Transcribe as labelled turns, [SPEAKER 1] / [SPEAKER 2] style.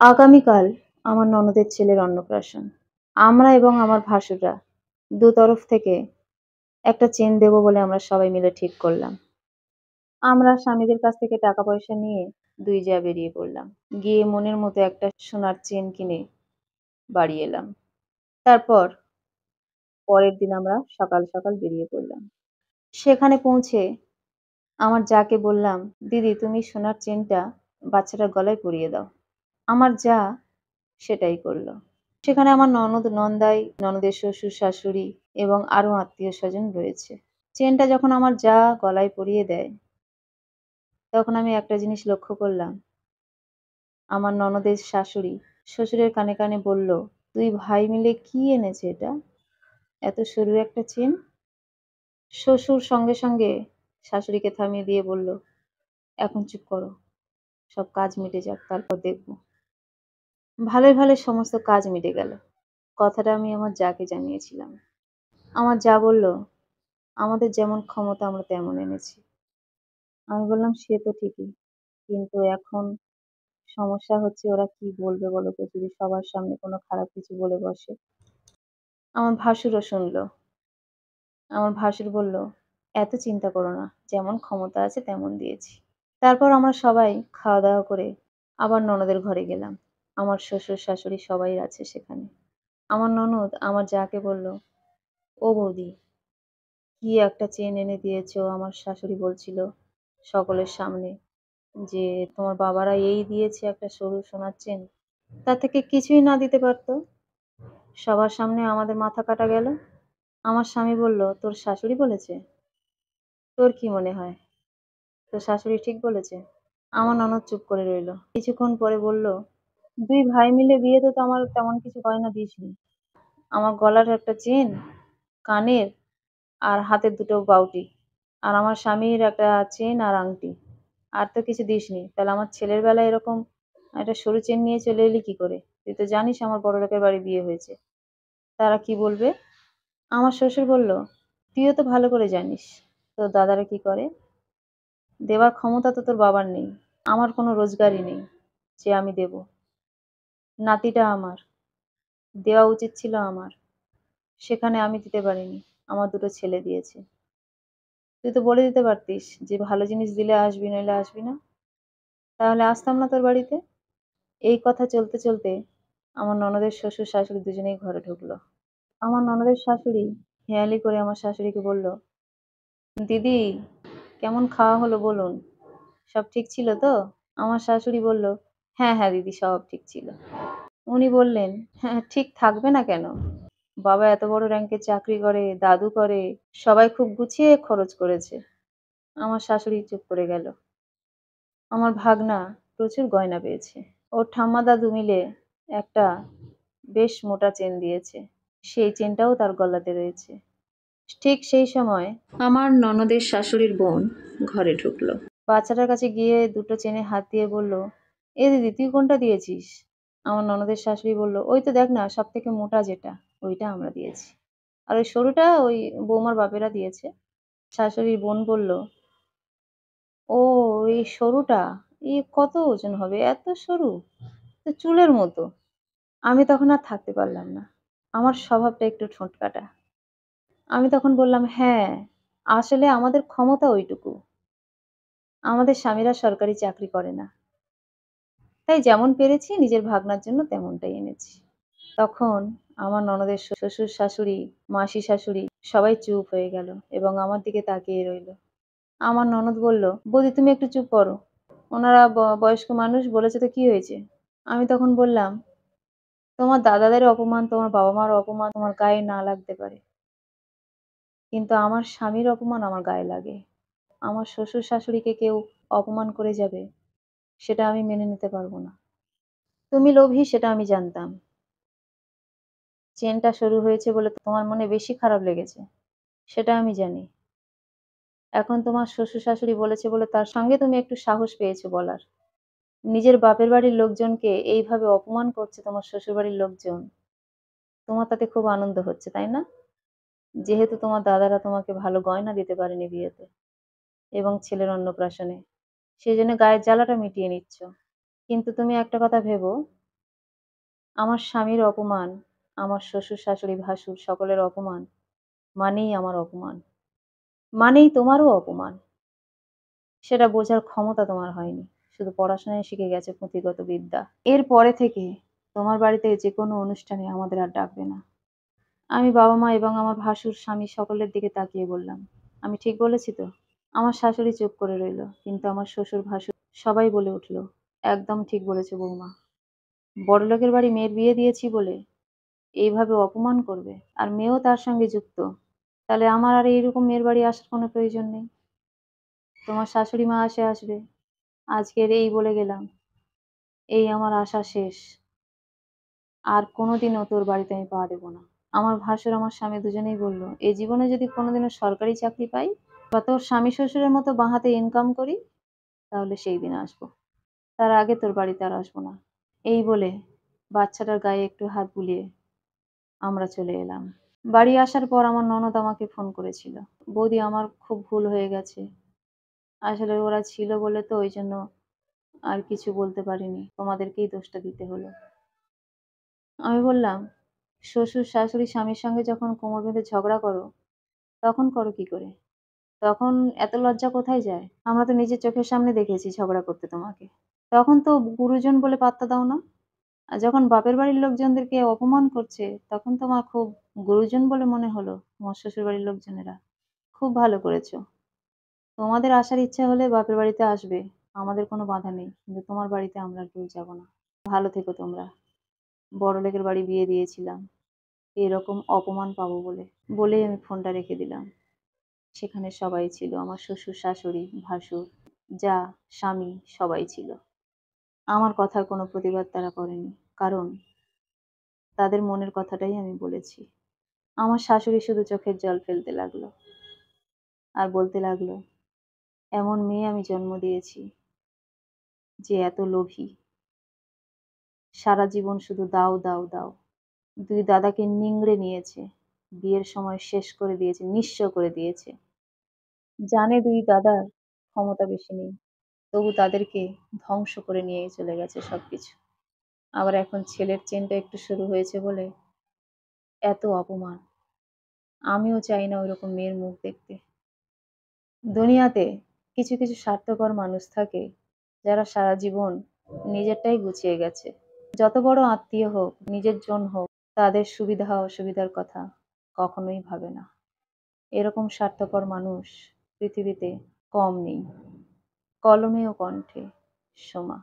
[SPEAKER 1] আগামীকাল আমার ননদের ছেলের অন্নপ্রাশন। আমরা এবং আমার ভাসুররা দুতরফ থেকে একটা চেন দেব বলে আমরা সবাই মিলে ঠিক করলাম। আমরা স্বামীদের কাছ থেকে টাকা পয়সা নিয়ে ২ জায়ে বেরিয়ে পড়লাম। গিয়ে মনের মতো একটা সোনার চেন কিনে বাড়ি এলাম। তারপর পরের দিন আমরা সকাল, সকাল বেরিয়ে পড়লাম। সেখানে পৌঁছে আমার জাকে বললাম, "দিদি তুমি সোনার চেনটা বাচ্চাটার গলায় পরিয়ে দাও।" আমার যা সেটাই করল। সেখানে আমার ননদ, নন্দাই, ননদের শ্বশুর-শাশুড়ি এবং আরো আত্মীয়স্বজন রয়েছে। চেনটা যখন আমার যা গলায় পরিয়ে দেয়, তখন আমি একটা জিনিস লক্ষ্য করলাম। আমার ননদের শাশুড়ি শ্বশুরের কানে, কানে বলল, "দুই ভাই মিলে কি এনেছে এটা? এত সরু একটা চেন?" শ্বশুর সঙ্গে, সঙ্গে শাশুড়িকে থামিয়ে দিয়ে বলল, "এখন চুপ করো। সব কাজ মিটে যাক, তারপর দেখব।" ভালোই, ভালোই সমস্ত কাজ মিটে গেল। কথাটা আমি আমার জাকে জানিয়েছিলাম। আমার যা বলল, "আমাদের যেমন ক্ষমতা আমরা তেমন এনেছি।" আমি বললাম, "সে তো ঠিকই। কিন্তু এখন সমস্যা হচ্ছে ওরা কি বলবে বলো তো যদি সবার সামনে কোনো খারাপ কিছু বলে বসে?" আমার ভাসুরও শুনল। আমার ভাসুর বলল, "এত চিন্তা করো না। যেমন ক্ষমতা আছে তেমন দিয়েছি।" তারপর আমরা সবাই খাওয়া-দাওয়া করে আবার ননদের ঘরে গেলাম। আমার শ্বশুর-শাশুড়ি সবাই আছে সেখানে। আমার ননদ আমার জাকে বলল, "ও বৌদি, কি একটা চেন এনে দিয়েছো।" আমার শাশুড়ি বলছিল সকলের সামনে যে, "তোমার বাবারা এই দিয়েছে একটা সরু সোনার চেন। তার থেকে কিছুই না দিতে পারতো? সবার সামনে আমাদের মাথা কাটা গেল।" আমার স্বামী বলল, "তোর শাশুড়ি বলেছে? তোর কি মনে হয়? তোর শাশুড়ি ঠিক বলেছে?" আমার ননদ চুপ করে রইল। কিছুক্ষণ পরে বলল, "দুই ভাই মিলে বিয়েতে তো আমার তেমন কিছু গয়না দিসনি। আমার গলার একটা চেন, কানের আর হাতের দুটো বাউটি। আর আমার স্বামীর একটা চেন আর আংটি। আর তো কিছু দিসনি। তাহলে আমার ছেলের বেলায় এরকম একটা সরু চেন নিয়ে চলে এলি কি করে? তুই তো জানিস আমার বড়লোকের বাড়ি বিয়ে হয়েছে। তারা কি বলবে?" আমার শ্বশুর বলল, "তুইও তো ভালো করে জানিস তোর দাদারা কি করে। দেবার ক্ষমতা তো তোর বাবার নেই। আমার কোনো রোজগারই নেই যে আমি দেব। নাতিটা আমার। দেওয়া উচিত ছিল আমার। সেখানে আমি দিতে পারিনি। আমার দুটো ছেলে দিয়েছে। তুই তো বলে দিতে পারতিস যে ভালো জিনিস দিলে আসবি নইলে আসবি না। তাহলে আসতাম না তোর বাড়িতে।" এই কথা চলতে, চলতে আমার ননদের শ্বশুর-শাশুড়ি দুজনেই ঘরে ঢুকলো। আমার ননদের শাশুড়ি হেঁয়ালি করে আমার শাশুড়িকে বলল, "দিদি, কেমন খাওয়া হলো বলুন? সব ঠিক ছিল তো?" আমার শাশুড়ি বলল, "হ্যাঁ, হ্যাঁ দিদি সব ঠিক ছিল।" উনি বললেন, "হ্যাঁ, ঠিক থাকবে না কেন? বাবা এত বড় র‍্যাংকের চাকরি করে, দাদু করে, সবাই খুব গুছিয়ে খরচ করেছে।" আমার শাশুড়ি চুপ করে গেল। আমার ভাগনা প্রচুর গয়না পেয়েছে। ওর ঠাম্মা দাদু মিলে একটা বেশ মোটা চেন দিয়েছে। সেই চেনটাও তার গলাতে রয়েছে। ঠিক সেই সময় আমার ননদের শাশুড়ির বোন ঘরে ঢুকলো। বাচ্চাটার কাছে গিয়ে দুটো চেনে হাত দিয়ে বলল, "এ দিদি তুই কোনটা দিয়েছিস?" আমার ননদের শাশুড়ি বলল, "ওই তো দেখ না সবথেকে মোটা যেটা, ওইটা আমরা দিয়েছি। আর ওই সরুটা ওই বৌমার বাপেরা দিয়েছে।" শাশুড়ির বোন বলল, "ও এই সরুটা? কত ওজন হবে? এত সরু? তো চুলের মতো।" আমি তখন আর থাকতে পারলাম না। আমার স্বভাবটা একটু ঠোঁটকাটা। আমি তখন বললাম, "হ্যাঁ, আসলে আমাদের ক্ষমতা ওইটুকু। আমাদের স্বামীরা সরকারি চাকরি করে না। তাই যেমন পেরেছি নিজের ভাগনার জন্য তেমনটাই এনেছি।" তখন আমার ননদের শ্বশুর-শাশুড়ি, মাসি শাশুড়ি সবাই চুপ হয়ে গেল এবং আমার দিকে তাকিয়ে রইল। আমার ননদ বলল, "বৌদি তুমি একটু চুপ করো। ওনারা বয়স্ক মানুষ বলেছে তো কি হয়েছে?" আমি তখন বললাম, "তোমার দাদাদের অপমান, তোমার বাবা-মার অপমান তোমার গায়ে না লাগতে পারে। কিন্তু আমার স্বামীর অপমান আমার গায়ে লাগে। আমার শ্বশুর-শাশুড়িকে কেউ অপমান করে যাবে, সেটা আমি মেনে নিতে পারব না। তুমি লোভী সেটা আমি জানতাম। চেনটা সরু হয়েছে বলে তোমার মনে বেশি খারাপ লেগেছে, সেটা আমি জানি। এখন তোমার শ্বশুর-শাশুড়ি বলেছে বলে তার সঙ্গে তুমি একটু সাহস পেয়েছো বলার। নিজের বাপের বাড়ির লোকজনকে এইভাবে অপমান করছে তোমার শ্বশুরবাড়ির লোকজন। তোমার তাতে খুব আনন্দ হচ্ছে, তাই না? যেহেতু তোমার দাদারা তোমাকে ভালো গয়না দিতে পারেনি বিয়েতে এবং ছেলের অন্নপ্রাশনে। সেজন্য গায়ের জ্বালাটা মিটিয়ে নিচ্ছ। কিন্তু তুমি একটা কথা ভেবো, আমার স্বামীর অপমান, আমার শ্বশুর-শাশুড়ি, ভাসুর সকলের অপমান মানেই আমার অপমান। মানেই তোমারও অপমান। সেটা বোঝার ক্ষমতা তোমার হয়নি। শুধু পড়াশোনায় শিখে গেছে পুঁথিগত বিদ্যা। এর পরে থেকে তোমার বাড়িতে যেকোনো অনুষ্ঠানে আমাদের আর ডাকবে না। আমি বাবা-মা এবং আমার ভাসুর, স্বামী সকলের দিকে তাকিয়ে বললাম, আমি ঠিক বলেছি তো? আমার শাশুড়ি চুপ করে রইল। কিন্তু আমার শ্বশুর, ভাসুর সবাই বলে উঠল, একদম ঠিক বলেছ বৌমা। বড়লোকের বাড়ি মেয়ের বিয়ে দিয়েছি বলে এইভাবে অপমান করবে? আর মেয়েও তার সঙ্গে যুক্ত। তাহলে আমার আর এইরকম মেয়ের বাড়ি আসার কোনো প্রয়োজন নেই। তোমার শাশুড়ি মা আসবে। আজকের এই বলে গেলাম, এই আমার আশা শেষ। আর কোনোদিনও তোর বাড়িতে আমি পা দেব না। আমার ভাসুর, আমার স্বামী দুজনেই বলল, এই জীবনে যদি কোনোদিনও সরকারি চাকরি পাই বা তোর স্বামী শ্বশুরের মতো বাঁহাতে ইনকাম করি, তাহলে সেই দিন আসবো। তার আগে তোর বাড়িতে আর আসবো না। এই বলে বাচ্চাটার গায়ে একটু হাত বুলিয়ে আমরা চলে এলাম। বাড়ি আসার পর আমার ননদ আমাকে ফোন করেছিল। বৌদি, আমার খুব ভুল হয়ে গেছে। আসলে ওরা ছিল বলে তো ওই জন্য আর কিছু বলতে পারিনি। তোমাদেরকেই দোষটা দিতে হলো। আমি বললাম, শ্বশুর, শাশুড়ি, স্বামীর সঙ্গে যখন কোমর বেঁধে ঝগড়া করো, তখন করো কি করে? তখন এত লজ্জা কোথায় যায়? আমরা তো নিজের চোখের সামনে দেখেছি ঝগড়া করতে তোমাকে। তখন তো গুরুজন বলে পাত্তা দাও না। আর যখন বাপের বাড়ির লোকজনদেরকে অপমান করছে, তখন তোমার খুব গুরুজন বলে মনে হলো তোমার শ্বশুর বাড়ির লোকজনেরা। খুব ভালো করেছো। তোমাদের আসার ইচ্ছা হলে বাপের বাড়িতে আসবে। আমাদের কোনো বাধা নেই। কিন্তু তোমার বাড়িতে আমরা আর কেউ যাব না। ভালো থেকো তোমরা। বড়লোকের বাড়ি বিয়ে দিয়েছিলাম এরকম অপমান পাবো বলে। বলেই আমি ফোনটা রেখে দিলাম। সেখানে সবাই ছিল। আমার শ্বশুর, শাশুড়ি, ভাসুর, যা, স্বামী সবাই ছিল। আমার কথার কোনো প্রতিবাদ তারা করেনি। কারণ তাদের মনের কথাটাই আমি বলেছি। আমার শাশুড়ি শুধু চোখের জল ফেলতে লাগলো আর বলতে লাগলো, এমন মেয়ে আমি জন্ম দিয়েছি যে এত লোভী। সারা জীবন শুধু দাও, দাও, দাও। ২ দাদাকে নিংড়ে নিয়েছে। বিয়ের সময় শেষ করে দিয়েছে, নিঃস্ব করে দিয়েছে। জানে ২ দাদার ক্ষমতা বেশি নেই। তবু তাদেরকে ধ্বংস করে নিয়েই চলে গেছে সবকিছু। আবার এখন ছেলের চেনটা একটু শুরু হয়েছে বলে এত অপমান। আমিও চাই না ওইরকম মেয়ের মুখ দেখতে। দুনিয়াতে কিছু কিছু স্বার্থপর মানুষ থাকে যারা সারা জীবন নিজেরটাই গুছিয়ে গেছে। যত বড় আত্মীয় হোক, নিজের জন হোক, তাদের সুবিধা অসুবিধার কথা কখনোই ভাবে না। এরকম স্বার্থপর মানুষ পৃথিবীতে কম নেই। কলমে ও কণ্ঠে সোমা।